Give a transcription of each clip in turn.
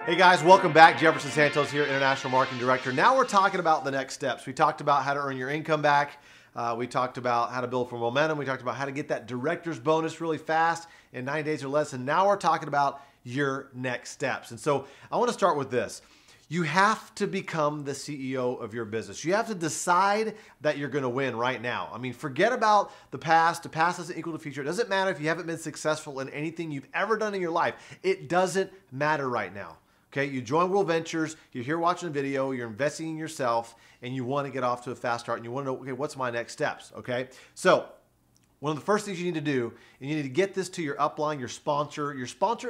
Hey guys, welcome back. Jefferson Santos here, International Marketing Director. Now we're talking about the next steps. We talked about how to earn your income back. We talked about how to build for momentum. We talked about how to get that director's bonus really fast in 9 days or less. And now we're talking about your next steps. And so I want to start with this. You have to become the CEO of your business. You have to decide that you're going to win right now. I mean, forget about the past. The past doesn't equal the future. It doesn't matter if you haven't been successful in anything you've ever done in your life. It doesn't matter right now. Okay, you join World Ventures, you're here watching a video, you're investing in yourself, and you want to get off to a fast start, and you want to know, okay, what's my next steps, okay? So one of the first things you need to do, and you need to get this to your upline, your sponsor or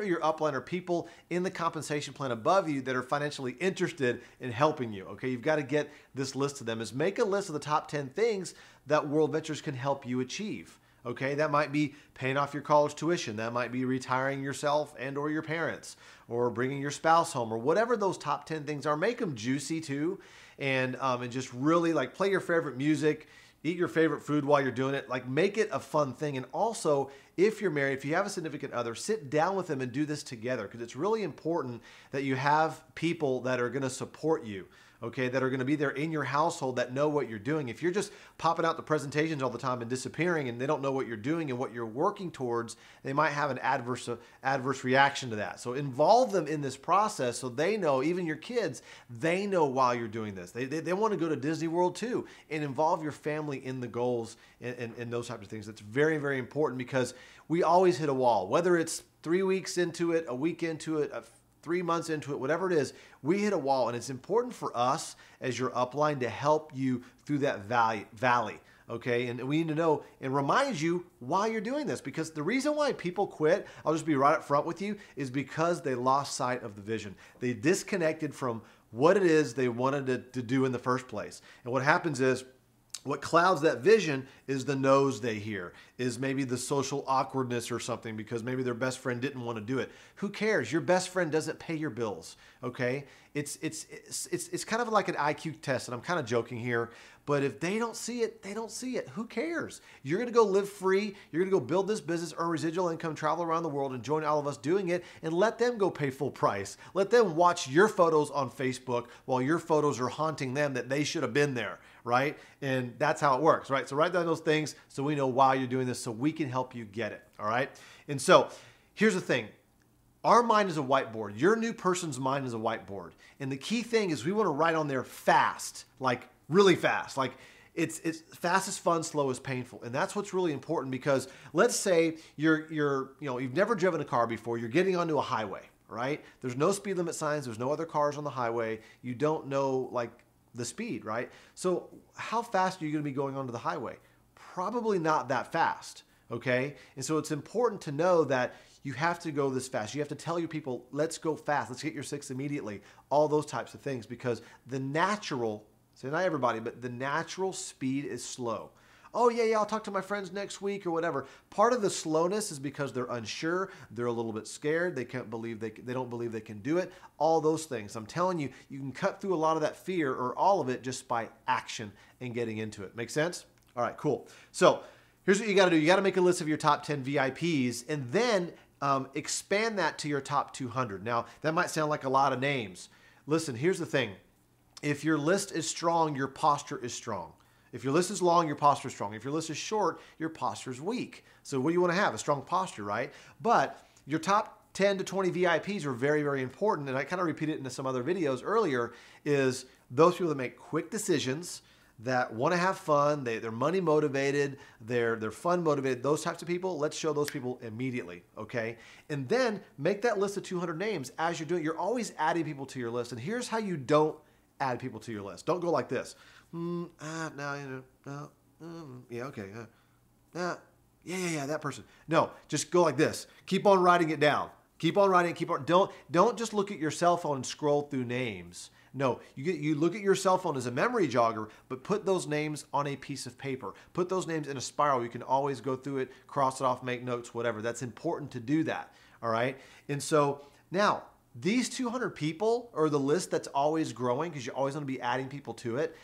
your upline are people in the compensation plan above you that are financially interested in helping you, okay? You've got to get this list to them, is make a list of the top 10 things that World Ventures can help you achieve. Okay, that might be paying off your college tuition. That might be retiring yourself and or your parents, or bringing your spouse home, or whatever those top 10 things are. Make them juicy too, and just really like play your favorite music, eat your favorite food while you're doing it. Like make it a fun thing. And also, if you're married, if you have a significant other, sit down with them and do this together, because it's really important that you have people that are going to support you. Okay, that are going to be there in your household that know what you're doing. If you're just popping out the presentations all the time and disappearing and they don't know what you're doing and what you're working towards, they might have an adverse reaction to that. So involve them in this process so they know, even your kids, they know while you're doing this. They want to go to Disney World too, and involve your family in the goals and those types of things. That's very, very important, because we always hit a wall, whether it's 3 weeks into it, a week into it, 3 months into it, whatever it is, we hit a wall. And it's important for us as your upline to help you through that valley, okay? And we need to know and remind you why you're doing this, because the reason why people quit, I'll just be right up front with you, is because they lost sight of the vision. They disconnected from what it is they wanted to do in the first place. And what happens is, what clouds that vision is the no's they hear, is maybe the social awkwardness or something, because maybe their best friend didn't want to do it. Who cares? Your best friend doesn't pay your bills, okay? It's kind of like an IQ test, and I'm kind of joking here, but if they don't see it, they don't see it. Who cares? You're going to go live free. You're going to go build this business, earn residual income, travel around the world, and join all of us doing it, and let them go pay full price. Let them watch your photos on Facebook while your photos are haunting them that they should have been there, right? And that's how it works, right? So write down those things so we know why you're doing this, so we can help you get it, all right? And so here's the thing. Our mind is a whiteboard. Your new person's mind is a whiteboard. And the key thing is we want to write on there fast, like really fast. Like it's fast is fun, slow is painful. And that's what's really important, because let's say you've never driven a car before. You're getting onto a highway, right? There's no speed limit signs. There's no other cars on the highway. You don't know like the speed, right? So how fast are you going to be going onto the highway? Probably not that fast, okay? And so it's important to know that you have to go this fast. You have to tell your people, let's go fast. Let's get your 6 immediately. All those types of things, because the natural, so not everybody, but the natural speed is slow. Oh yeah, I'll talk to my friends next week or whatever. Part of the slowness is because they're unsure. They're a little bit scared. They can't believe they don't believe they can do it. All those things. I'm telling you, you can cut through a lot of that fear, or all of it, just by action and getting into it. Make sense? All right, cool. So here's what you got to do. You got to make a list of your top 10 VIPs, and then expand that to your top 200. Now, that might sound like a lot of names. Listen, here's the thing. If your list is strong, your posture is strong. If your list is long, your posture is strong. If your list is short, your posture is weak. So what do you want to have? A strong posture, right? But your top 10 to 20 VIPs are very, very important. And I kind of repeated it into some other videos earlier, is those people that make quick decisions, that want to have fun, they're money motivated, they're fun motivated, those types of people. Let's show those people immediately, okay? And then make that list of 200 names. As you're doing, you're always adding people to your list. And here's how you don't add people to your list. Don't go like this. Yeah, okay. Yeah, that person. No, just go like this. Keep on writing it down. Keep on writing. Don't just look at your cell phone and scroll through names. No, you look at your cell phone as a memory jogger, but put those names on a piece of paper. Put those names in a spiral. You can always go through it, cross it off, make notes, whatever. That's important to do that, all right? And so now, these 200 people are the list that's always growing, because you're always going to be adding people to it.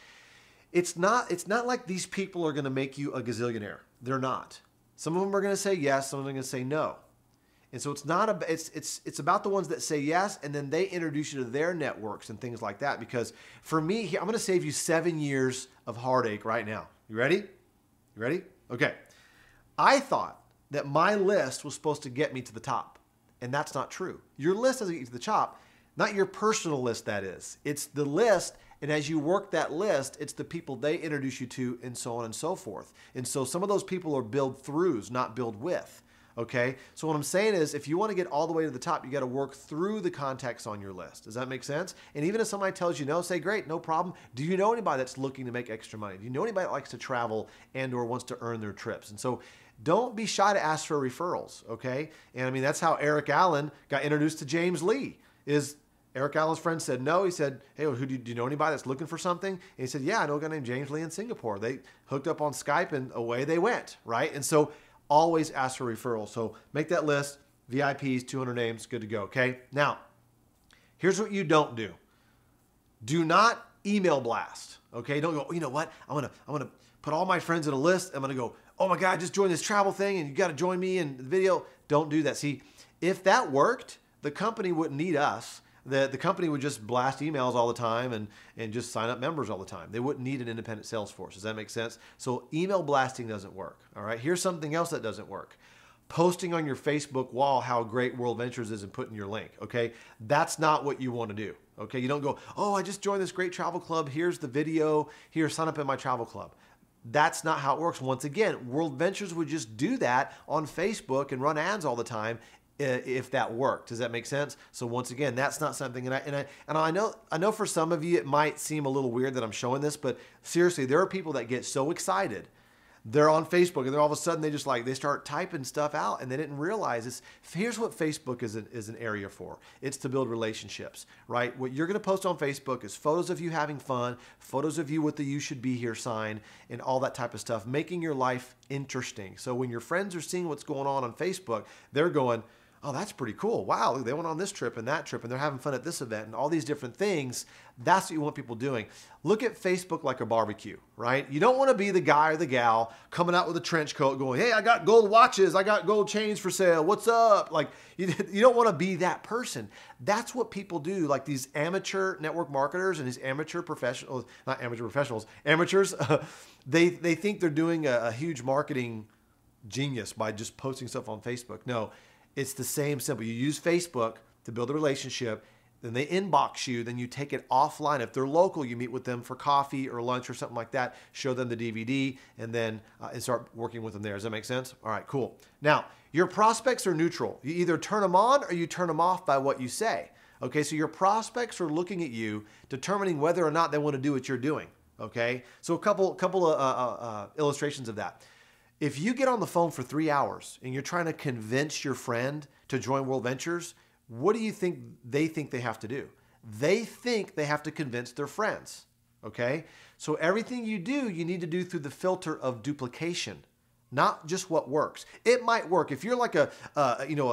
It's not like these people are going to make you a gazillionaire. They're not. Some of them are going to say yes, some of them are going to say no. And so it's not a, it's about the ones that say yes, and then they introduce you to their networks and things like that. Because for me, I'm going to save you 7 years of heartache right now. You ready? You ready? Okay. I thought that my list was supposed to get me to the top, and that's not true. Your list doesn't get you to the top, not your personal list, that is. It's the list, and as you work that list, it's the people they introduce you to, and so on and so forth. And so some of those people are build throughs, not build with. Okay, so what I'm saying is if you want to get all the way to the top, you got to work through the contacts on your list. Does that make sense? And even if somebody tells you no, say, great, no problem. Do you know anybody that's looking to make extra money? Do you know anybody that likes to travel and or wants to earn their trips? And so don't be shy to ask for referrals, okay? And I mean, that's how Eric Allen got introduced to James Lee. Is Eric Allen's friend said no. He said, hey, well, do you know anybody that's looking for something? And he said, yeah, I know a guy named James Lee in Singapore. They hooked up on Skype and away they went, right? And so always ask for referrals. So make that list, VIPs, 200 names, good to go, okay? Now, here's what you don't do. Do not email blast, okay? Don't go, oh, you know what? I'm gonna put all my friends in a list. I'm gonna go, oh my God, I just joined this travel thing and you gotta join me in the video. Don't do that. See, if that worked, the company wouldn't need us. The company would just blast emails all the time and just sign up members all the time. They wouldn't need an independent sales force. Does that make sense? So email blasting doesn't work. All right. Here's something else that doesn't work. Posting on your Facebook wall how great World Ventures is and putting your link. Okay. That's not what you want to do. Okay. You don't go, oh, I just joined this great travel club. Here's the video. Here, sign up in my travel club. That's not how it works. Once again, World Ventures would just do that on Facebook and run ads all the time if that worked. Does that make sense? So once again, that's not something, and I know for some of you it might seem a little weird that I'm showing this, but seriously, there are people that get so excited. They're on Facebook and then all of a sudden they start typing stuff out and they didn't realize this. Here's what Facebook is an area for. It's to build relationships, right? What you're going to post on Facebook is photos of you having fun, photos of you with the "you should be here" sign, and all that type of stuff, making your life interesting. So when your friends are seeing what's going on Facebook, they're going, oh, that's pretty cool. Wow, they went on this trip and that trip and they're having fun at this event and all these different things. That's what you want people doing. Look at Facebook like a barbecue, right? You don't want to be the guy or the gal coming out with a trench coat going, hey, I got gold watches. I got gold chains for sale. What's up? Like, you don't want to be that person. That's what people do. Like these amateur network marketers and these amateur professionals, not amateur professionals, amateurs, they think they're doing a huge marketing genius by just posting stuff on Facebook. No. It's the same simple. You use Facebook to build a relationship, then they inbox you, then you take it offline. If they're local, you meet with them for coffee or lunch or something like that, show them the DVD, and then and start working with them there. Does that make sense? All right, cool. Now, your prospects are neutral. You either turn them on or you turn them off by what you say. Okay, so your prospects are looking at you, determining whether or not they want to do what you're doing. Okay, so a couple of illustrations of that. If you get on the phone for 3 hours and you're trying to convince your friend to join World Ventures, what do you think they have to do? They think they have to convince their friends, okay? So everything you do, you need to do through the filter of duplication, not just what works. It might work. If you're like a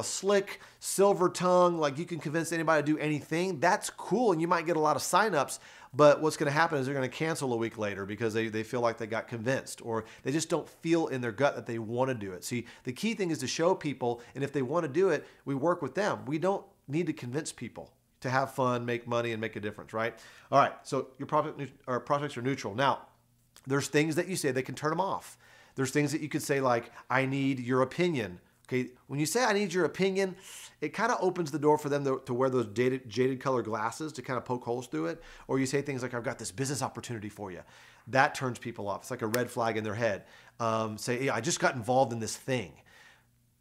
slick silver tongue, like you can convince anybody to do anything, that's cool and you might get a lot of signups. But what's going to happen is they're going to cancel a week later because they feel like they got convinced or they just don't feel in their gut that they want to do it. See, the key thing is to show people, and if they want to do it, we work with them. We don't need to convince people to have fun, make money, and make a difference, right? All right, so your prospects are neutral. Now, there's things that you say that can turn them off. There's things that you could say like, I need your opinion. Okay, when you say I need your opinion, it kind of opens the door for them to wear those jaded color glasses to kind of poke holes through it. Or you say things like, I've got this business opportunity for you. That turns people off. It's like a red flag in their head. Say, hey, I just got involved in this thing.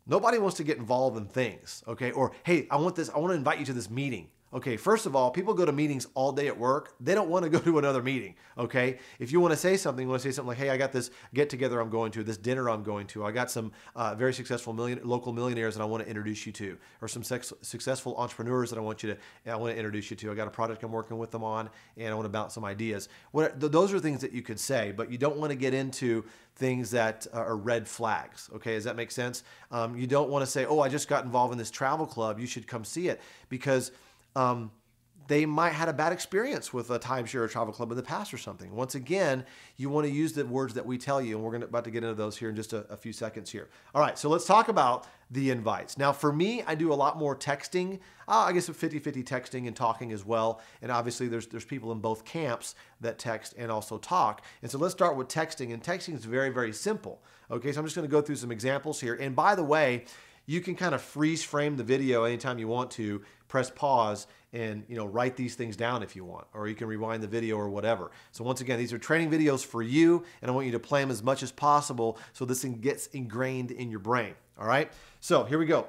Nobody wants to get involved in things, okay? Or, hey, I want to invite you to this meeting. Okay, first of all, people go to meetings all day at work. They don't want to go to another meeting, okay? If you want to say something, like, hey, I got this get-together I'm going to, this dinner I'm going to. I got some very successful local millionaires that I want to introduce you to, or some successful entrepreneurs that I want to introduce you to. I got a project I'm working with them on, and I want to bounce some ideas. Those are things that you could say, but you don't want to get into things that are red flags, okay? Does that make sense? You don't want to say, oh, I just got involved in this travel club. You should come see it, because they might have had a bad experience with a timeshare or travel club in the past or something. Once again, you want to use the words that we tell you, and we're about to get into those here in just a few seconds here. All right, so let's talk about the invites. Now, for me, I do a lot more texting. I guess a 50-50 texting and talking as well. And obviously, there's people in both camps that text and also talk. And so let's start with texting. And texting is very, very simple. Okay, so I'm just going to go through some examples here. And by the way, you can kind of freeze frame the video anytime you want to, press pause, and write these things down if you want, or you can rewind the video or whatever. So once again, these are training videos for you, and I want you to play them as much as possible so this thing gets ingrained in your brain. All right, so here we go.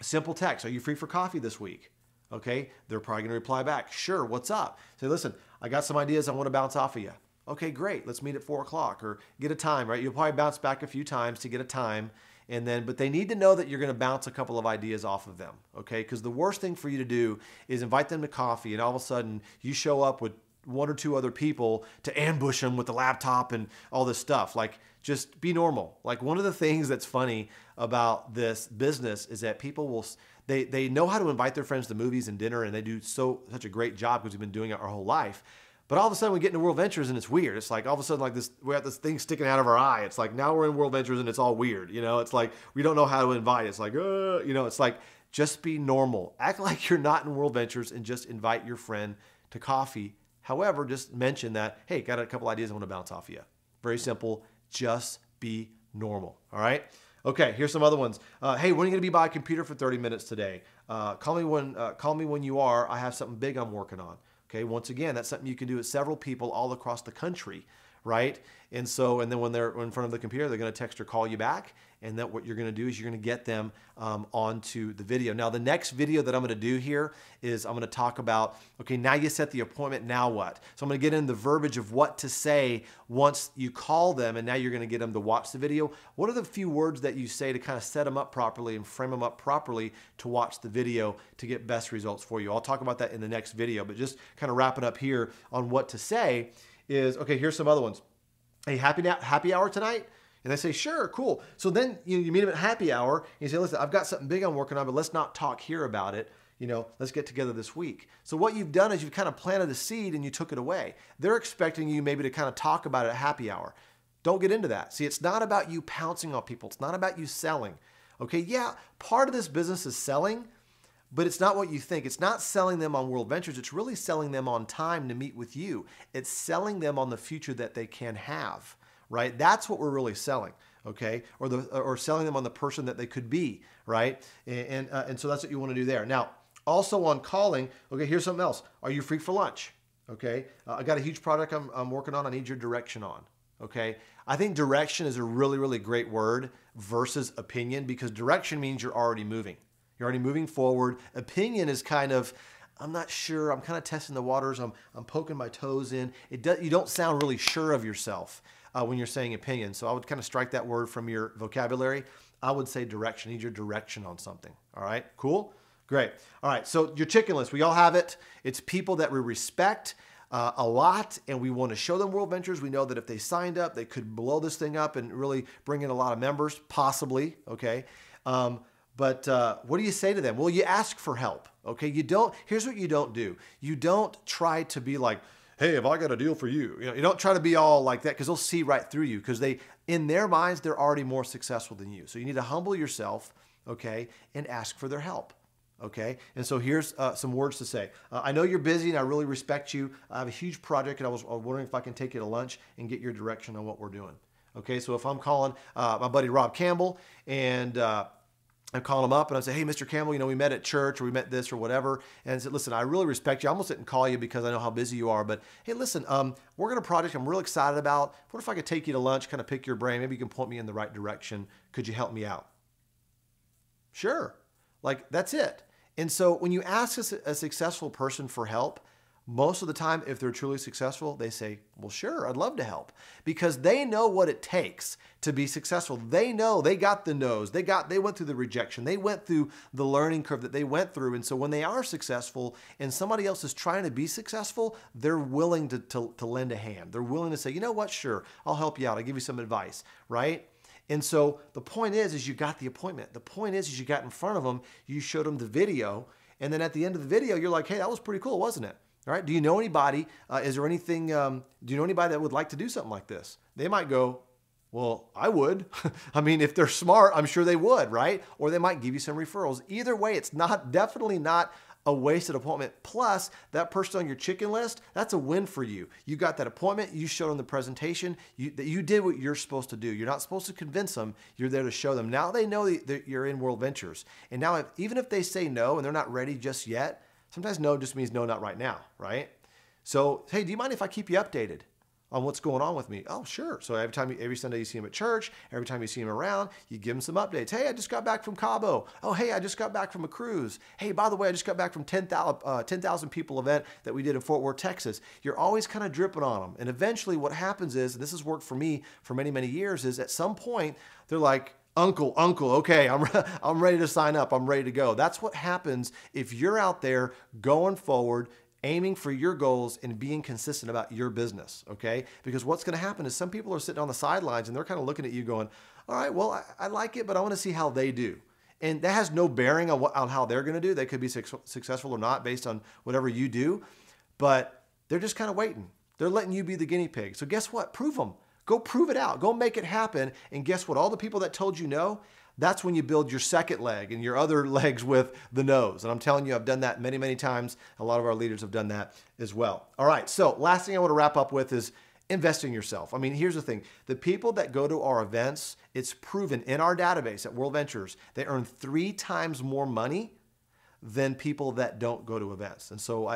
Simple text. Are you free for coffee this week? Okay, they're probably going to reply back, sure, what's up? Say, listen, I got some ideas I want to bounce off of you. Okay, great, let's meet at 4 o'clock, or get a time, right? You'll probably bounce back a few times to get a time. But they need to know that you're going to bounce a couple of ideas off of them, okay? Because the worst thing for you to do is invite them to coffee, and all of a sudden you show up with 1 or 2 other people to ambush them with the laptop and all this stuff. Like, just be normal. Like, one of the things that's funny about this business is that people will, they know how to invite their friends to movies and dinner, and they do such a great job because we've been doing it our whole life. But all of a sudden we get into World Ventures and it's weird. It's like all of a sudden, like this, we have this thing sticking out of our eye. It's like now we're in World Ventures and it's all weird. It's like we don't know how to invite. It's like, it's like, just be normal. Act like you're not in World Ventures and just invite your friend to coffee. However, just mention that, hey, got a couple ideas I want to bounce off of you. Very simple. Just be normal. All right. Okay, here's some other ones. Hey, when are you going to be by a computer for 30 minutes today? Call me when you are. I have something big I'm working on. Okay, once again, that's something you can do with several people all across the country, right? And then when they're in front of the computer, they're going to text or call you back. And then what you're going to do is you're going to get them onto the video. Now, the next video that I'm going to do here is I'm going to talk about, okay, now you set the appointment, now what? So I'm going to get in the verbiage of what to say once you call them, and now you're going to get them to watch the video. What are the few words that you say to kind of set them up properly and frame them up properly to watch the video to get best results for you? I'll talk about that in the next video, but just kind of wrapping up here on what to say is, okay, here's some other ones. Hey, happy hour tonight? And they say, sure, cool. So then you meet them at happy hour and you say, listen, I've got something big I'm working on, but let's not talk here about it. Let's get together this week. So what you've done is you've kind of planted a seed and you took it away. They're expecting you maybe to kind of talk about it at happy hour. Don't get into that. See, it's not about you pouncing on people. It's not about you selling. Okay, yeah, part of this business is selling, but it's not what you think. It's not selling them on World Ventures. It's really selling them on time to meet with you. It's selling them on the future that they can have. Right? That's what we're really selling, okay? Or selling them on the person that they could be, right? And so that's what you want to do there. Now, also on calling, okay, here's something else. Are you free for lunch? Okay, I got a huge project I'm working on. I need your direction on, okay? I think direction is a really, really great word versus opinion, because direction means you're already moving. You're already moving forward. Opinion is kind of, I'm not sure. I'm kind of testing the waters. I'm poking my toes in. You don't sound really sure of yourself when you're saying opinion. So I would kind of strike that word from your vocabulary. I would say direction. Need your direction on something. All right, cool? Great. All right, so your chicken list, we all have it. It's people that we respect a lot, and we want to show them World Ventures. We know that if they signed up, they could blow this thing up and really bring in a lot of members, possibly, okay? But what do you say to them? Well, you ask for help, okay? Here's what you don't do. You don't try to be like, hey, have I got a deal for you? You don't try to be all like that, because they'll see right through you, because in their minds, they're already more successful than you. So you need to humble yourself, okay, and ask for their help, okay? And so here's some words to say. I know you're busy and I really respect you. I have a huge project and I was wondering if I can take you to lunch and get your direction on what we're doing. Okay, so if I'm calling my buddy Rob Campbell and I call him up and I say, hey, Mr. Campbell, we met at church or we met this or whatever. And I said, listen, I really respect you. I almost didn't call you because I know how busy you are. But hey, listen, we're going to project I'm real excited about. What if I could take you to lunch, kind of pick your brain? Maybe you can point me in the right direction. Could you help me out? Sure. Like, that's it. And so when you ask a successful person for help, most of the time, if they're truly successful, they say, well, sure, I'd love to help, because they know what it takes to be successful. They know, they got the no's, they went through the rejection, they went through the learning curve that they went through. And so when they are successful and somebody else is trying to be successful, they're willing to lend a hand. They're willing to say, you know what, sure, I'll help you out. I'll give you some advice, right? And so the point is you got the appointment. The point is you got in front of them, you showed them the video, and then at the end of the video, you're like, hey, that was pretty cool, wasn't it? All right. Do you know anybody? Do you know anybody that would like to do something like this? They might go, Well, I would. I mean, if they're smart, I'm sure they would, right? Or they might give you some referrals. Either way, it's definitely not a wasted appointment. Plus, that person on your chicken list, that's a win for you. You got that appointment, you showed them the presentation, that you did what you're supposed to do. You're not supposed to convince them, you're there to show them. Now they know that you're in World Ventures. And now, even if they say no and they're not ready just yet, sometimes no just means no, not right now, right? So, hey, do you mind if I keep you updated on what's going on with me? Oh, sure. So every Sunday you see him at church, every time you see him around, you give him some updates. Hey, I just got back from Cabo. Oh, hey, I just got back from a cruise. Hey, by the way, I just got back from 10,000 people event that we did in Fort Worth, Texas. You're always kind of dripping on them. And eventually what happens is, and this has worked for me for many, many years, is at some point they're like, Uncle, okay, I'm ready to sign up. I'm ready to go. That's what happens if you're out there going forward, aiming for your goals and being consistent about your business, okay? Because what's going to happen is some people are sitting on the sidelines and they're kind of looking at you going, all right, well, I like it, but I want to see how they do. And that has no bearing on how they're going to do. They could be successful or not based on whatever you do, but they're just kind of waiting. They're letting you be the guinea pig. So guess what? Prove them. Go prove it out. Go make it happen. And guess what? All the people that told you no, that's when you build your second leg and your other legs with the no's. And I'm telling you, I've done that many, many times. A lot of our leaders have done that as well. All right. So last thing I want to wrap up with is invest in yourself. I mean, here's the thing. The people that go to our events, it's proven in our database at World Ventures, they earn 3 times more money than people that don't go to events. And so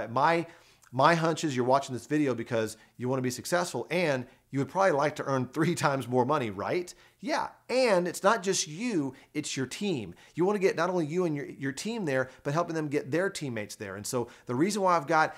my hunch is you're watching this video because you want to be successful and you would probably like to earn 3 times more money, right? Yeah, and it's not just you, it's your team. You want to get not only you and your team there, but helping them get their teammates there. And so the reason why I've got,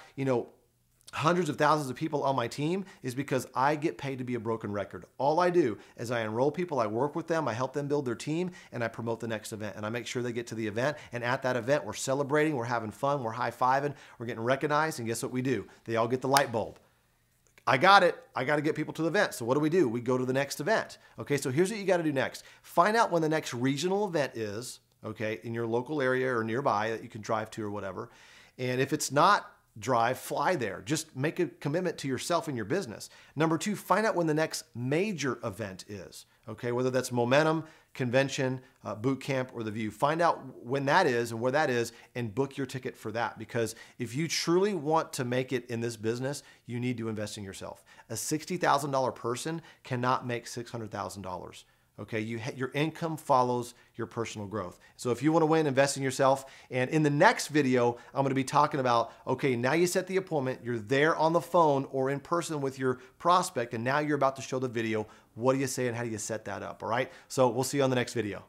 hundreds of thousands of people on my team is because I get paid to be a broken record. All I do is I enroll people, I work with them, I help them build their team, and I promote the next event. And I make sure they get to the event. And at that event, we're celebrating, we're having fun, we're high-fiving, we're getting recognized, and guess what we do? They all get the light bulb. I got it. I got to get people to the event. So what do? We go to the next event. Okay, so here's what you got to do next. Find out when the next regional event is, okay, in your local area or nearby that you can drive to or whatever. And if it's not fly there. Just make a commitment to yourself and your business. Number 2, find out when the next major event is, okay? Whether that's Momentum, Convention, Boot Camp, or The View. Find out when that is and where that is and book your ticket for that. Because if you truly want to make it in this business, you need to invest in yourself. A $60,000 person cannot make $600,000. Okay, your income follows your personal growth. So if you want to win, invest in yourself. And in the next video, I'm going to be talking about, okay, now you set the appointment, you're there on the phone or in person with your prospect, and now you're about to show the video. What do you say and how do you set that up? All right, so we'll see you on the next video.